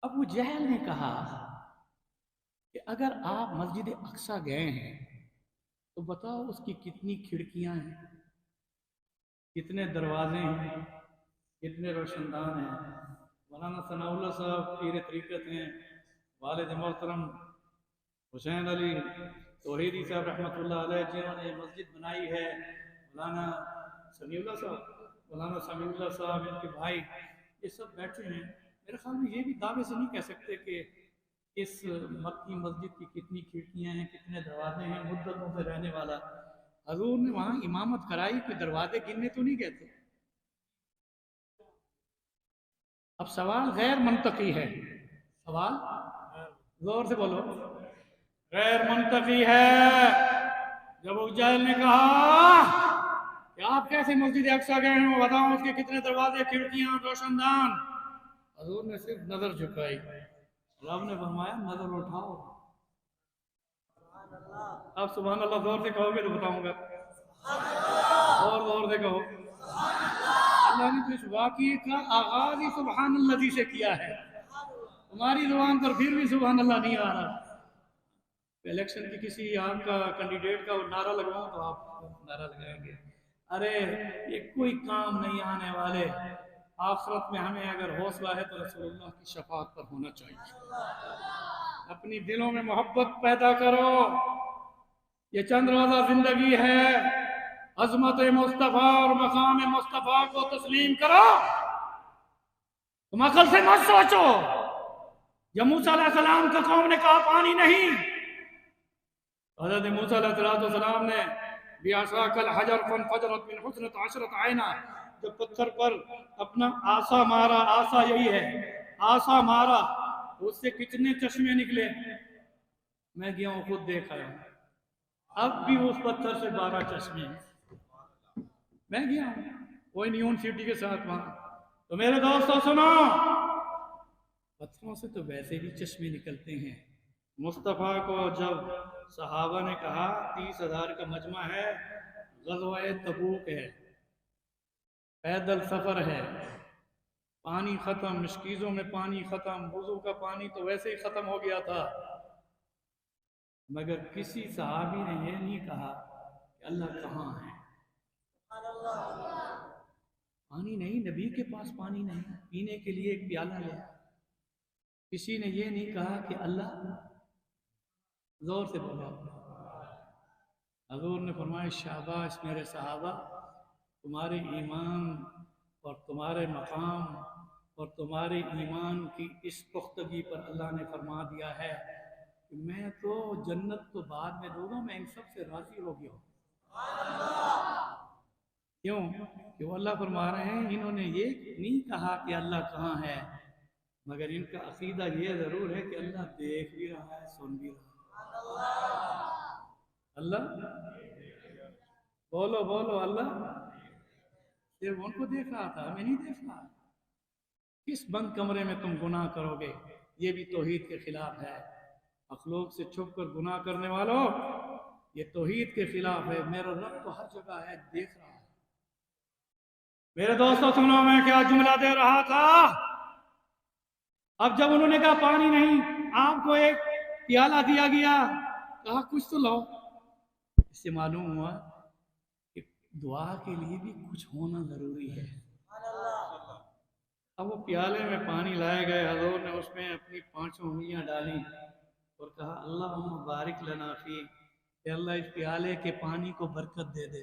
ابو جہل نے کہا کہ اگر آپ مسجد اقصی گئے ہیں تو بتاؤ اس کی کتنی کھڑکیاں ہیں، کتنے دروازے ہیں، کتنے روشندان ہیں. مولانا ثناء اللہ صاحب پیر طریقت ہیں، والد محترم حسین علی توحیدی صاحب رحمۃ اللہ علیہ جنہوں نے مسجد بنائی ہے، مولانا سمیع اللہ صاحب، مولانا سمیع اللہ صاحب ان کے بھائی، یہ سب بیٹھے ہیں. میرے خیال میں یہ بھی دعوے سے نہیں کہہ سکتے کہ اس مکی مسجد کی کتنی کھڑکیاں ہیں، کتنے دروازے ہیں، مدتوں سے رہنے والا. حضور نے وہاں امامت کرائی، کوئی دروازے گننے تو نہیں کہتے. اب سوال غیر منطقی ہے، سوال زور سے بولو، غیر منطقی ہے. جب ابو جہل نے کہا کہ آپ کیسے مسجد اقصی گئے ہیں، بتاؤ اس کے کتنے دروازے، کھڑکیاں، روشندان، حضور نے صرف نظر جھکائی. رب نے فرمایا نظر اٹھاؤ. آپ سبحان اللہ زور سے کہو گے تو بتاؤں گا، اور زور سے کہو. اللہ نے تو اس واقعے کا آغاز ہی سبحان اللہ سے کیا ہے، تمہاری زبان پر پھر بھی سبحان اللہ نہیں آ رہا. الیکشن کی کسی آپ کا کینڈیڈیٹ کا نعرہ لگواؤں تو آپ نعرہ لگائیں گے، ارے یہ کوئی کام نہیں آنے والے. آخرت میں ہمیں اگر حوصلہ ہے تو رسول اللہ کی شفاعت پر ہونا چاہیے. اپنی دلوں میں محبت پیدا کرو. یہ چند روزہ زندگی ہے، عظمت مصطفیٰ اور مقام مصطفیٰ کو تسلیم کرو. تم عقل سے مت سوچو. جب موسیٰ علیہ السلام کا قوم نے کہا پانی نہیں، حضرت موسیٰ علیہ السلام نے بعصاک الحجر فانفجرت من 12 عینہ، جو پتھر پر اپنا آسا مارا، آسا یہی ہے، آسا مارا، اس سے کتنے چشمے نکلے، میں گیا ہوں خود دیکھ آیا ہوں، اب بھی اس پتھر سے 12 چشمے ہیں، میں گیا ہوں کوئی نیون سٹی کے ساتھ وہاں۔ تو میرے دوستوں سنو، پتھروں سے تو ویسے بھی چشمے نکلتے ہیں۔ مصطفیٰ کو جب صحابہ نے کہا 30,000 کا مجمع ہے، غزوہ تبوک ہے، پیدل سفر ہے، پانی ختم، مشکیزوں میں پانی ختم، وضو کا پانی تو ویسے ہی ختم ہو گیا تھا، مگر کسی صحابی نے یہ نہیں کہا کہ اللہ کہاں ہے۔ پانی نہیں، نبی کے پاس پانی نہیں، پینے کے لیے ایک پیالہ لے، کسی نے یہ نہیں کہا کہ اللہ، زور سے بولا۔ حضور نے فرمایا شاباش میرے صحابہ، تمہارے ایمان اور تمہارے مقام اور تمہارے ایمان کی اس پختگی پر اللہ نے فرما دیا ہے کہ میں تو جنت تو بعد میں دوں گا، میں ان سب سے راضی ہو گیا ہوں۔ کیوں کہ وہ اللہ فرما رہے ہیں انہوں نے یہ نہیں کہا کہ اللہ کہاں ہے، مگر ان کا عقیدہ یہ ضرور ہے کہ اللہ دیکھ بھی رہا ہے، سن بھی رہا ہے۔ اللہ بولو بولو، اللہ صرف ان کو دیکھ رہا تھا، ہمیں نہیں دیکھ رہا۔ کس بند کمرے میں تم گناہ کرو گے؟ یہ بھی توحید کے خلاف ہے۔ مخلوق سے چھپ کر گناہ کرنے والوں، یہ توحید کے خلاف ہے۔ میرا رب تو ہر جگہ ہے، دیکھ رہا ہے۔ میرے دوستو سنو، میں کیا جملہ دے رہا تھا۔ اب جب انہوں نے کہا پانی نہیں، آپ کو ایک پیالہ دیا گیا، کہا کچھ تو لاؤ۔ اس سے معلوم ہوا کہ دعا کے لیے بھی کچھ ہونا ضروری ہے۔ اب وہ پیالے میں پانی لائے گئے، حضور نے اس میں اپنی 5 انگلیاں ڈالی اور کہا اللہم بارک لنا فی، کہ اللہ اس پیالے کے پانی کو برکت دے دے۔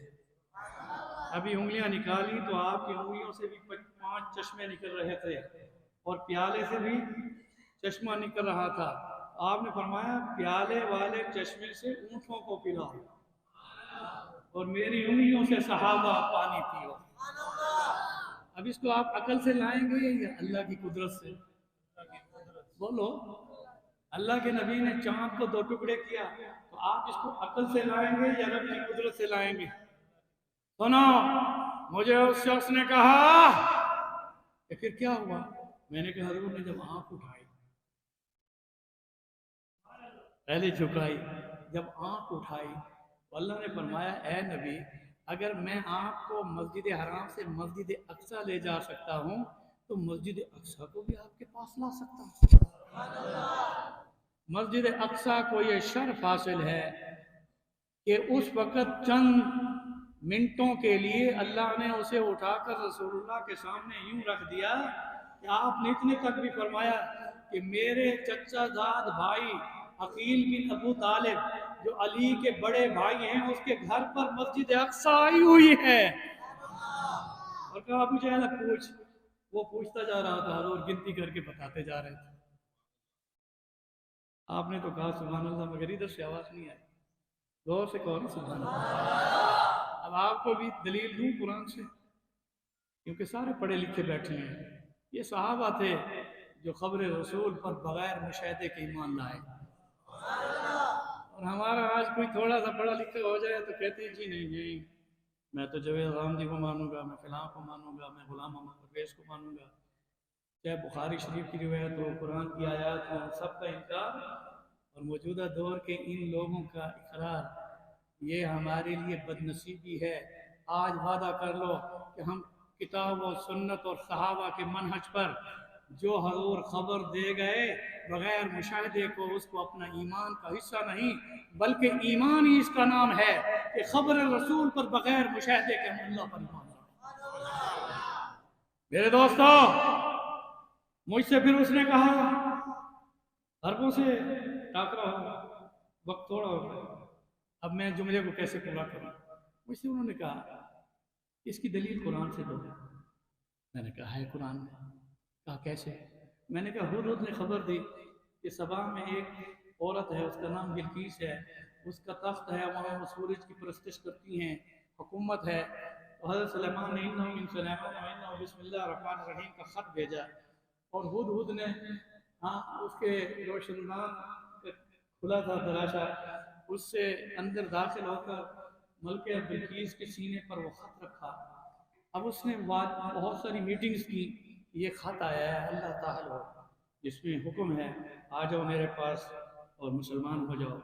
ابھی انگلیاں نکالی تو آپ کی انگلیوں سے بھی 5 چشمے نکل رہے تھے اور پیالے سے بھی چشمہ نکل رہا تھا۔ آپ نے فرمایا پیالے والے چشمے سے اونٹوں کو پلاؤ اور میری انگلیوں سے صحابہ پانی پیو۔ اب اس کو آپ عقل سے لائیں گے یا اللہ کی قدرت سے؟ بولو، اللہ کے نبی نے چاند کو 2 ٹکڑے کیا، تو آپ اس کو عقل سے لائیں گے یا رب کی قدرت سے لائیں گے؟ سنو، مجھے اس شخص نے کہا کہ پھر کیا ہوا؟ میں نے کہا حضور نے جب آنکھ اٹھائی، پہلے جھکائی، جب آنکھ اٹھائی تو اللہ نے فرمایا اے نبی، اگر میں آپ کو مسجد حرام سے مسجد اقصی لے جا سکتا ہوں تو مسجد اقصی کو بھی آپ کے پاس لا سکتا ہوں۔ مسجد اقصی کو یہ شرف حاصل ہے کہ اس وقت چند منٹوں کے لیے اللہ نے اسے اٹھا کر رسول اللہ کے سامنے یوں رکھ دیا کہ آپ نے اتنے تک بھی فرمایا کہ میرے چچا زاد بھائی عقیل بن ابو طالب جو علی کے بڑے بھائی ہیں، اس کے گھر پر مسجد اقصی آئی ہوئی ہے۔ اور کہا ابو جہل پوچھ، وہ پوچھتا جا رہا تھا، حضور گنتی کر کے بتاتے جا رہے تھے۔ آپ نے تو کہا سبحان اللہ، مگر ادھر سے آواز نہیں آئی، غور سے کہو سبحان اللہ۔ اب آپ کو بھی دلیل دوں قرآن سے، کیونکہ سارے پڑھے لکھے بیٹھے ہیں۔ یہ صحابہ تھے جو خبر رسول پر بغیر مشاہدے کے ایمان لائے، اور ہمارا آج کوئی تھوڑا سا پڑھا لکھا ہو جائے تو کہتے ہیں جی نہیں، میں تو جاوید غامدی کو مانوں گا، میں فلاں کو مانوں گا، میں غلام محمد پرویز کو مانوں گا، چاہے بخاری شریف کی روایت ہو، قرآن کی آیات ہو، سب کا انکار۔ اور موجودہ دور کے ان لوگوں کا اقرار یہ ہمارے لیے بدنصیبی ہے۔ آج وعدہ کر لو کہ ہم کتاب و سنت اور صحابہ کے منہج پر جو حضور خبر دے گئے بغیر مشاہدے کو، اس کو اپنا ایمان کا حصہ نہیں بلکہ ایمان ہی اس کا نام ہے کہ خبر رسول پر بغیر مشاہدے کے ہم اللہ پر ایمان لاتے۔ میرے دوستو، مجھ سے پھر اس نے کہا حرفوں سے ٹاکرا ہو، وقت تھوڑا ہو گیا، اب میں جملے کو کیسے پورا کروں؟ مجھ سے انہوں نے کہا اس کی دلیل قرآن سے دو۔ میں نے کہا ہے قرآن میں؟ کہا کیسے؟ میں نے کہا ہدہد نے خبر دی کہ سبا میں ایک عورت ہے، اس کا نام بلقیس ہے، اس کا تخت ہے، وہاں وہ سورج کی پرستش کرتی ہیں، حکومت ہے، تو حضرت سلیمان نے انہ من سلیمان و انہ بسم اللہ الرحمن الرحیم کا خط بھیجا، اور ہدہد نے اس کے روشندان کھلا تھا دراشا، اس سے اندر داخل ہو کر ملکہ بلقیس کے سینے پر وہ خط رکھا۔ اب اس نے بہت ساری میٹنگز کی، یہ خط آیا ہے اللہ تعالیٰ جس میں حکم ہے آ جاؤ میرے پاس اور مسلمان ہو جاؤ۔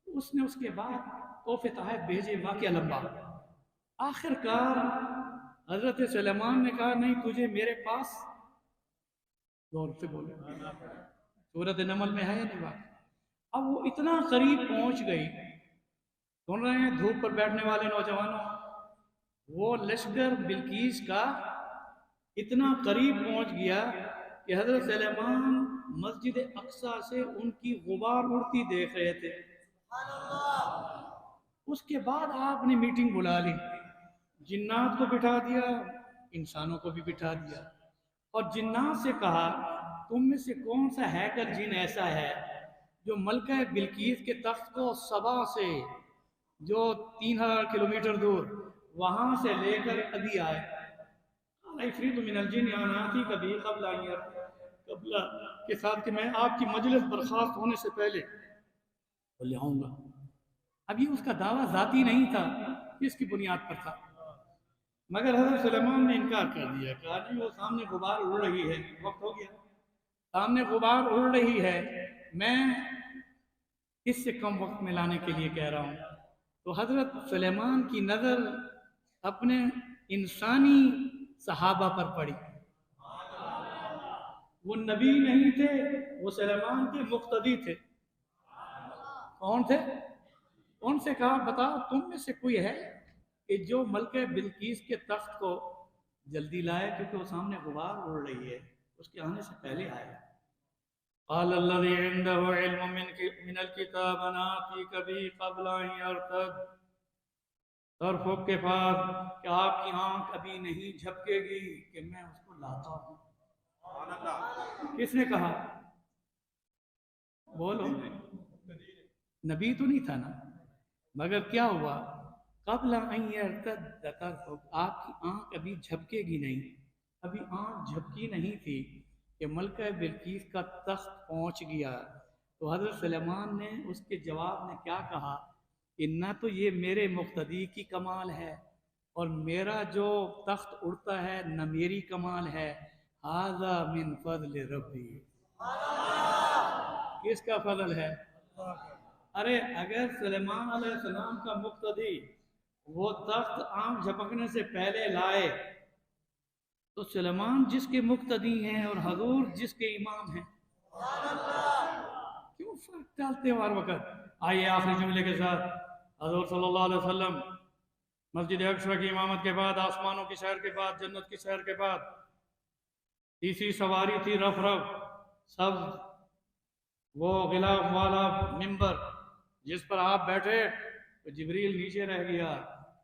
اس نے اس کے بعد تحفے تحائف بھیجے، واقعہ لمبا۔ آخر کار حضرت سلیمان نے کہا نہیں، تجھے میرے پاس، غور سے بولے، سورۃ نمل میں ہے یا نہیں واقعہ؟ اب وہ اتنا قریب پہنچ گئی، سن رہے ہیں دھوپ پر بیٹھنے والے نوجوانوں، وہ لشکر بلقیس کا اتنا قریب پہنچ گیا کہ حضرت سلیمان مسجد اقصیٰ سے ان کی غبار اڑتی دیکھ رہے تھے۔ اس کے بعد آپ نے میٹنگ بلا لی، جنات کو بٹھا دیا، انسانوں کو بھی بٹھا دیا، اور جنات سے کہا تم میں سے کون سا ہیکل جن ایسا ہے جو ملکہ بلقیس کے تخت کو سبا سے، جو 3000 کلومیٹر دور، وہاں سے لے کر ابھی آئے۔ عفریت من الجن آتی کبھی قبل قبل کے ساتھ کہ میں آپ کی مجلس برخاست ہونے سے پہلے لے آؤں گا۔ اب یہ اس کا دعویٰ ذاتی نہیں تھا، اس کی بنیاد پر تھا، مگر حضرت سلیمان نے انکار کر دیا، کہا نہیں وہ سامنے غبار اڑ رہی ہے، وقت ہو گیا، سامنے غبار اڑ رہی ہے، میں اس سے کم وقت میں لانے کے لیے کہہ رہا ہوں۔ تو حضرت سلیمان کی نظر اپنے انسانی صحابہ پر پڑی، وہ نبی نہیں تھے، وہ سلیمان کے مقتدی تھے۔ کون تھے؟ ان سے کہا بتاؤ تم میں سے کوئی ہے کہ جو ملکہ بلقیس کے تخت کو جلدی لائے، کیونکہ وہ سامنے غبار اڑ رہی ہے، اس کے آنے سے پہلے آئے۔ قال الذي عنده علم من الكتاب انا آتيك به قبل ان يرتد طرفك کے پاس، کہ آپ کی آنکھ ابھی نہیں جھپکے گی کہ میں اس کو لاتا ہوں۔ کس نے کہا؟ بولو، نبی تو نہیں تھا نا، مگر کیا ہوا؟ قبل ان يرتد طرفك، آپ کی آنکھ ابھی جھپکے گی نہیں، ابھی آنکھ جھپکی نہیں تھی کہ ملکہ بلقیس کا تخت پہنچ گیا۔ تو حضرت سلیمان نے اس کے جواب میں کیا کہا کہ نہ تو یہ میرے مقتدی کی کمال ہے، اور میرا جو تخت اڑتا ہے نہ میری کمال ہے، ھذا من فضل ربی، کس کا فضل ہے؟ ارے اگر سلیمان علیہ السلام کا مقتدی وہ تخت آنکھ جھپکنے سے پہلے لائے، تو سلیمان جس کے مقتدی ہیں اور حضور جس کے امام ہیں، کیوں فرق ڈالتے ہیں ہر وقت؟ آئیے آخری جملے کے ساتھ، حضور صلی اللہ علیہ وسلم مسجد اقصیٰ کی امامت کے بعد، آسمانوں کی سیر کے بعد، جنت کی سیر کے بعد، تیسری سواری تھی رف رف سب، وہ غلاف والا ممبر جس پر آپ بیٹھے تو جبریل نیچے رہ گیا،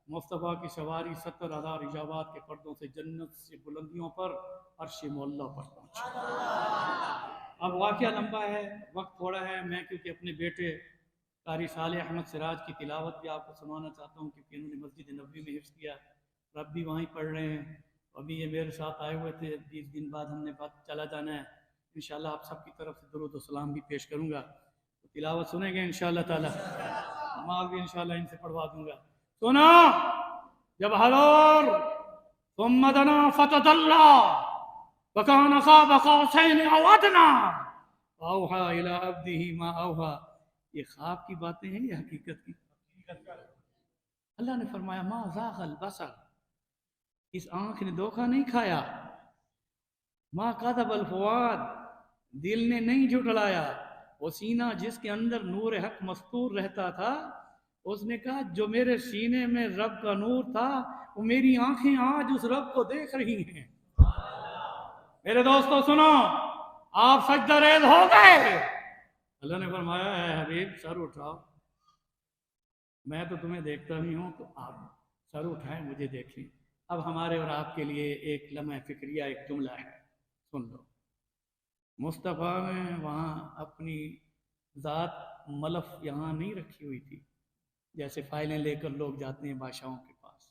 مصطفیٰ کی سواری 70,000 حجابات کے پردوں سے جنت سے بلندیوں پر عرش معلیٰ پر پہنچا۔ اب واقعہ لمبا ہے، وقت تھوڑا ہے، میں کیونکہ اپنے بیٹے قاری صالح احمد سراج کی تلاوت بھی آپ کو سنانا چاہتا ہوں، کیونکہ انہوں نے مسجد نبوی میں حفظ کیا، رب بھی وہیں پڑھ رہے ہیں، ابھی یہ میرے ساتھ آئے ہوئے تھے، 20 دن بعد ہم نے چلا جانا ہے، انشاءاللہ آپ سب کی طرف سے درود و سلام بھی پیش کروں گا، تو تلاوت سنیں گے انشاءاللہ تعالی، نماز بھی انشاءاللہ ان سے پڑھوا دوں گا۔ سنا جب حضور ثم دنا فتدلى وكان قاب قوسين او ادنى واوحى الى عبده ما اوحى، یہ خواب کی باتیں ہیں یا حقیقت کی؟ اللہ نے فرمایا ما زاغ البصر، اس آنکھ نے دھوکہ نہیں کھایا، ما کذب الفؤاد، دل نے نہیں جھٹلایا، وہ سینہ جس کے اندر نور حق مستور رہتا تھا، اس نے کہا جو میرے سینے میں رب کا نور تھا وہ میری آنکھیں آج اس رب کو دیکھ رہی ہیں۔ میرے دوستو سنو، آپ سجدہ ریز ہو گئے، اللہ نے فرمایا اے حبیب سر اٹھاؤ، میں تو تمہیں دیکھتا بھی ہوں، تو آپ سر اٹھائیں مجھے دیکھیں۔ اب ہمارے اور آپ کے لیے ایک لمحہ فکریہ، ایک جملہ ہے، سن لو۔ مصطفیٰ نے وہاں اپنی ذات ملف یہاں نہیں رکھی ہوئی تھی، جیسے فائلیں لے کر لوگ جاتے ہیں بادشاہوں کے پاس،